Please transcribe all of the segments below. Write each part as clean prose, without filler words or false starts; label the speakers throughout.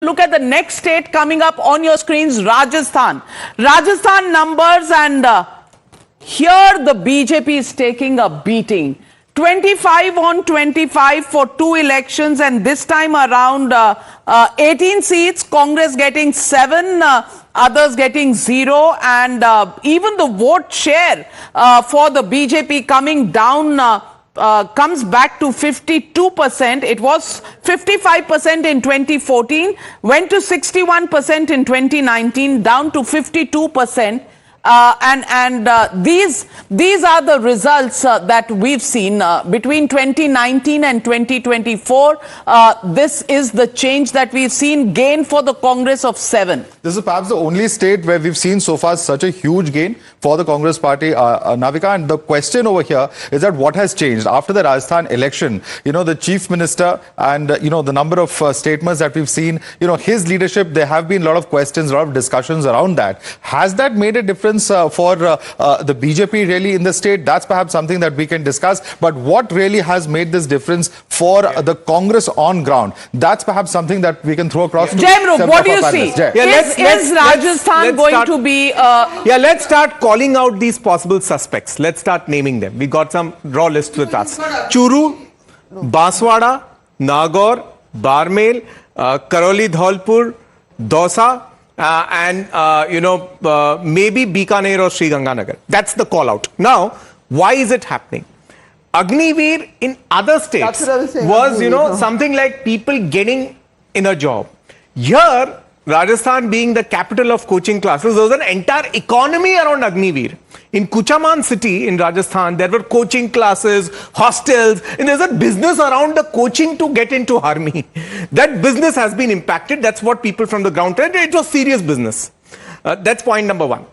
Speaker 1: look at the next state coming up on your screens, Rajasthan. Rajasthan numbers, and here the BJP is taking a beating. 25 on 25 for 2 elections, and this time around 18 seats, Congress getting 7, others getting 0, and even the vote share for the BJP coming down comes back to 52%. It was 55% in 2014, went to 61% in 2019, down to 52%. These are the results that we've seen between 2019 and 2024. This is the change that we've seen, gain for the Congress of 7.
Speaker 2: This is perhaps the only state where we've seen so far such a huge gain for the Congress party, Navika. And the question over here is that what has changed after the Rajasthan election? You know, the chief minister and, the number of statements that we've seen, his leadership, there have been a lot of questions, a lot of discussions around that. Has that made a difference for the BJP really in the state? That's perhaps something that we can discuss. But what really has made this difference for the Congress on ground? That's perhaps something that we can throw across.
Speaker 1: Jayam, what do you see? Is Rajasthan going to be...
Speaker 3: let's start calling out these possible suspects. Let's start naming them. We got some raw list with us. Churu, Banswara, Nagaur, Barmel, Karoli Dholpur, Dausa, maybe Bikaner or Sri Ganganagar. That's the call out. Now, why is it happening? Agniveer in other states was, something like people getting in a job. Here, Rajasthan being the capital of coaching classes, there was an entire economy around Agniveer. In Kuchaman city in Rajasthan, there were coaching classes, hostels, and there's a business around the coaching to get into army. That business has been impacted. That's what people from the ground said. It was serious business. That's point number one.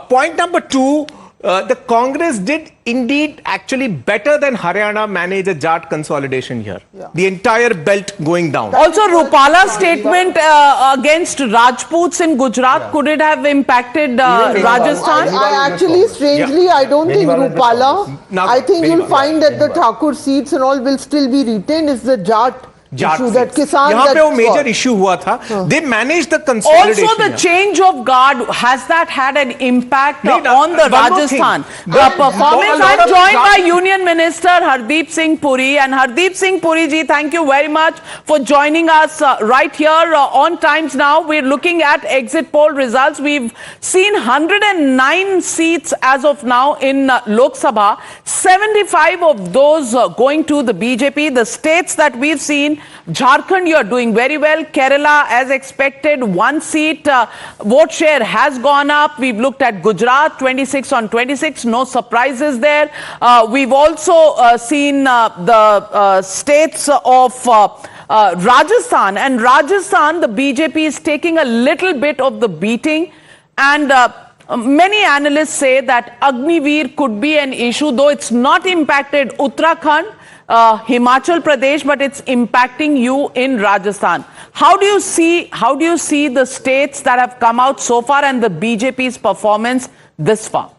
Speaker 3: Point number two, the Congress did indeed actually better than Haryana manage a Jat consolidation here. Yeah. The entire belt going down.
Speaker 1: Also, Rupala's statement against Rajputs in Gujarat, could it have impacted Rajasthan?
Speaker 4: I actually, strangely, I don't think Rupala. I think you'll find that the Thakur seats and all will still be retained. It's the Jat issue that Kisan.
Speaker 3: यहाँ पे वो major issue हुआ था. They managed the consolidation.
Speaker 1: Also, the change of guard, has that had an impact on the Rajasthan performance? I'm joined by Union Minister Hardeep Singh Puri, and Hardeep Singh Puri ji, thank you very much for joining us right here on Times Now. We're looking at exit poll results. We've seen 109 seats as of now in Lok Sabha. 75 of those going to the BJP. The states that we've seen, Jharkhand, you're doing very well. Kerala, as expected, 1 seat. Vote share has gone up. We've looked at Gujarat, 26 on 26. No surprises there. We've also seen the states of Rajasthan. And Rajasthan, the BJP is taking a little bit of the beating. And many analysts say that Agniveer could be an issue, though it's not impacted Uttarakhand, Himachal Pradesh, but it's impacting you in Rajasthan. How do you see the states that have come out so far and the BJP's performance this far?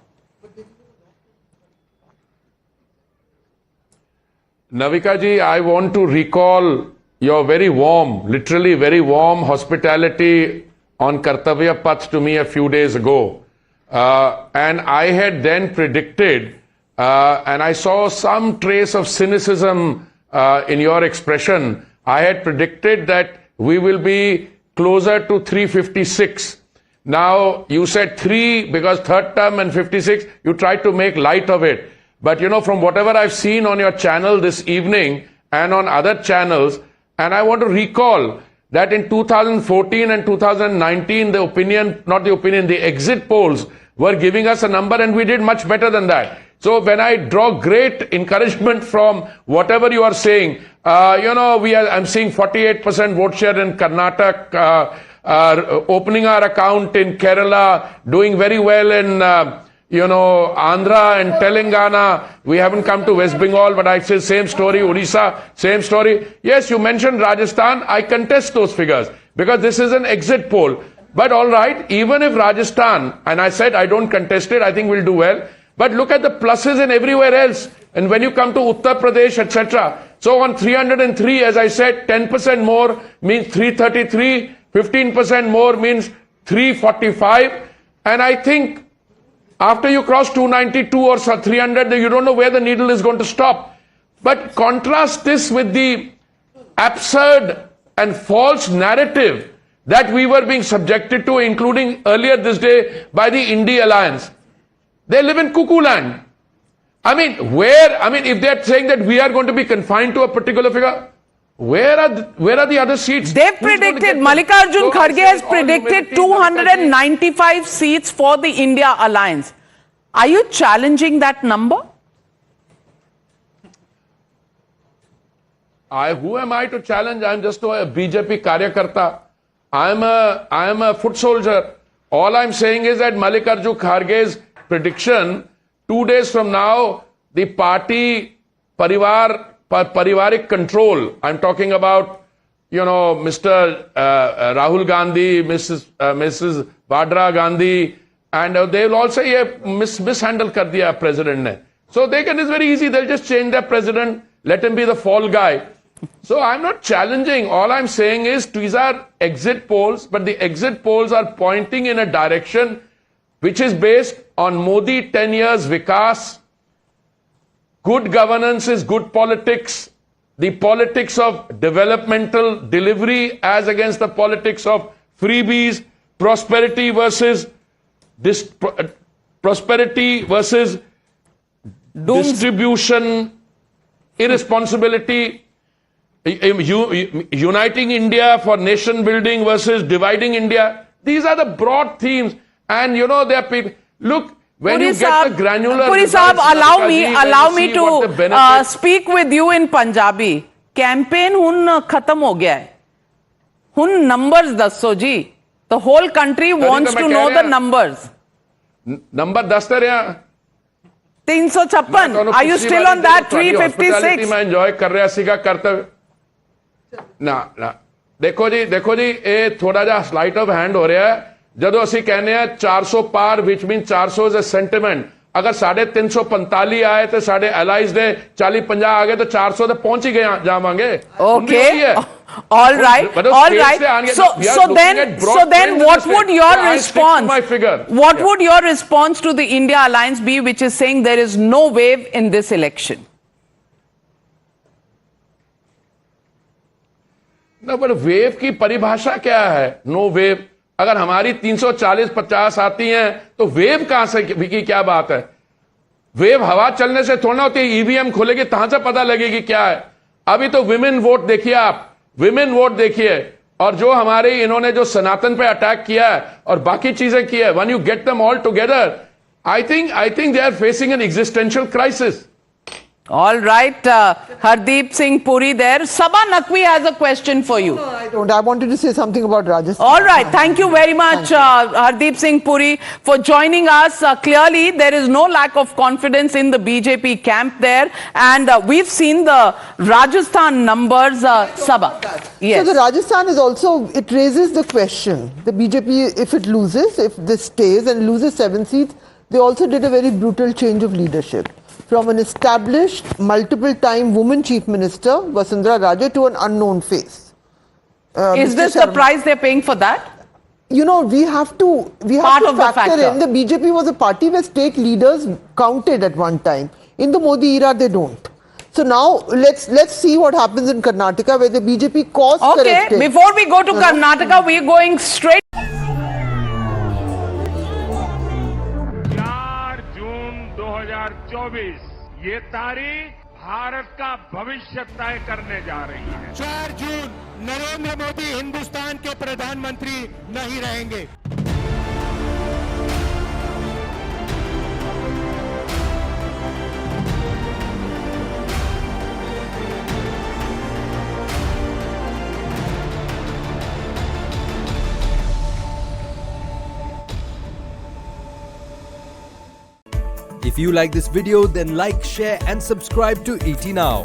Speaker 5: Navika ji, I want to recall your very warm, literally very warm hospitality on Kartavya Path to me a few days ago. And I had then predicted, and I saw some trace of cynicism in your expression. I had predicted that we will be closer to 356. Now, you said 3 because third term and 56, you tried to make light of it. But, from whatever I've seen on your channel this evening and on other channels, and I want to recall that in 2014 and 2019, the exit polls were giving us a number, and we did much better than that. So when I draw great encouragement from whatever you are saying, I'm seeing 48% vote share in Karnataka, opening our account in Kerala, doing very well in, Andhra and Telangana. We haven't come to West Bengal, but I say same story. Odisha, same story. Yes, you mentioned Rajasthan. I contest those figures because this is an exit poll. But all right, even if Rajasthan, and I said I don't contest it, I think we'll do well. But look at the pluses in everywhere else. And when you come to Uttar Pradesh, etc. So on 303, as I said, 10% more means 333. 15% more means 345. And I think after you cross 292 or 300, you don't know where the needle is going to stop. But contrast this with the absurd and false narrative that we were being subjected to, including earlier this day by the Indie Alliance. They live in cuckoo land. I mean, if they're saying that we are going to be confined to a particular figure, where are the other seats?
Speaker 1: They've predicted, Mallikarjun Kharge has predicted 295 seats for the India Alliance. Are you challenging that number?
Speaker 5: Who am I to challenge? I'm just a BJP Karyakarta. I am a foot soldier. All I'm saying is that Mallikarjun Kharge's prediction, 2 days from now, the party parivarik control, I'm talking about, Mr. Rahul Gandhi, Mrs. Vadra Gandhi, and they will all say, yeah, mishandle kar diya president ne. So it's very easy, they'll just change their president, let him be the fall guy. So I'm not challenging. All I'm saying is these are exit polls, but the exit polls are pointing in a direction which is based on Modi 10 years Vikas. Good governance is good politics. The politics of developmental delivery as against the politics of freebies, prosperity versus distribution, irresponsibility. Uniting India for nation building versus dividing India. These are the broad themes. And there are people. Look, when
Speaker 1: Puri
Speaker 5: you get the granular.
Speaker 1: Puri
Speaker 5: results,
Speaker 1: Saab, allow me
Speaker 5: see what the
Speaker 1: to
Speaker 5: benefits-
Speaker 1: speak with you in Punjabi. Campaign hun khatam ho gaya hai. Hun numbers dasso ji. The whole country wants to know the numbers.
Speaker 5: Number 10 te raha.
Speaker 1: 356. Are you still on that? 356.
Speaker 5: मैं enjoy कर रहा सीगा करते ना देखो जी ये थोड़ा जा स्लाइट ऑफ हैंड हो रहा है ਜਦੋਂ ਅਸੀਂ ਕਹਿੰਦੇ ਆ 400 ਪਾਰ which means 400 is a sentiment ਅਗਰ 345 ਆਏ ਤੇ ਸਾਡੇ ਐਲਾਈਜ਼ ਦੇ 40 50 ਆ ਗਏ ਤਾਂ 400 ਤੇ ਪਹੁੰਚ ਹੀ ਗਏ ਜਾਵਾਂਗੇ
Speaker 1: Okay. All right. So then what would your response? What would your response to the India Alliance be, which is saying there is no wave in this election?
Speaker 5: No, but wave की परिभाषा क्या है? No wave. अगर हमारी 340-50 आती हैं तो wave कहां से की क्या बात है? वेव हवा चलने से थोड़ा होती है. ईवीएम खोलेगी तहां से पता लगेगी क्या है. अभी तो विमेन वोट देखिए आप, विमेन वोट देखिए, और जो हमारे इन्होंने जो सनातन पे अटैक किया है और बाकी चीजें की है, when you get them all together, I think they are facing an existential crisis.
Speaker 1: All right, Hardeep Singh Puri there. Sabha Naqvi has a question for you.
Speaker 4: No, I don't. I wanted to say something about Rajasthan.
Speaker 1: All right, thank you very much, Hardeep Singh Puri, for joining us. Clearly, there is no lack of confidence in the BJP camp there, and we've seen the Rajasthan numbers. Sabha, yes.
Speaker 4: So the Rajasthan is also, it raises the question. The BJP, if it loses, if this stays and loses 7 seats, they also did a very brutal change of leadership. From an established, multiple-time woman chief minister, Vasundhara Raje, to an unknown face.
Speaker 1: Is this the price they're paying for that?
Speaker 4: You know, we have to factor in. The BJP was a party where state leaders counted at one time. In the Modi era, they don't. So now let's see what happens in Karnataka, where the BJP course corrected.
Speaker 1: Okay, before we go to Karnataka, we're going straight.
Speaker 6: 2024 ये तारीख भारत का भविष्य तय करने जा रही है.
Speaker 7: 4 जून नरेंद्र मोदी हिंदुस्तान के प्रधानमंत्री नहीं रहेंगे.
Speaker 8: If you like this video, then like, share and subscribe to ET Now.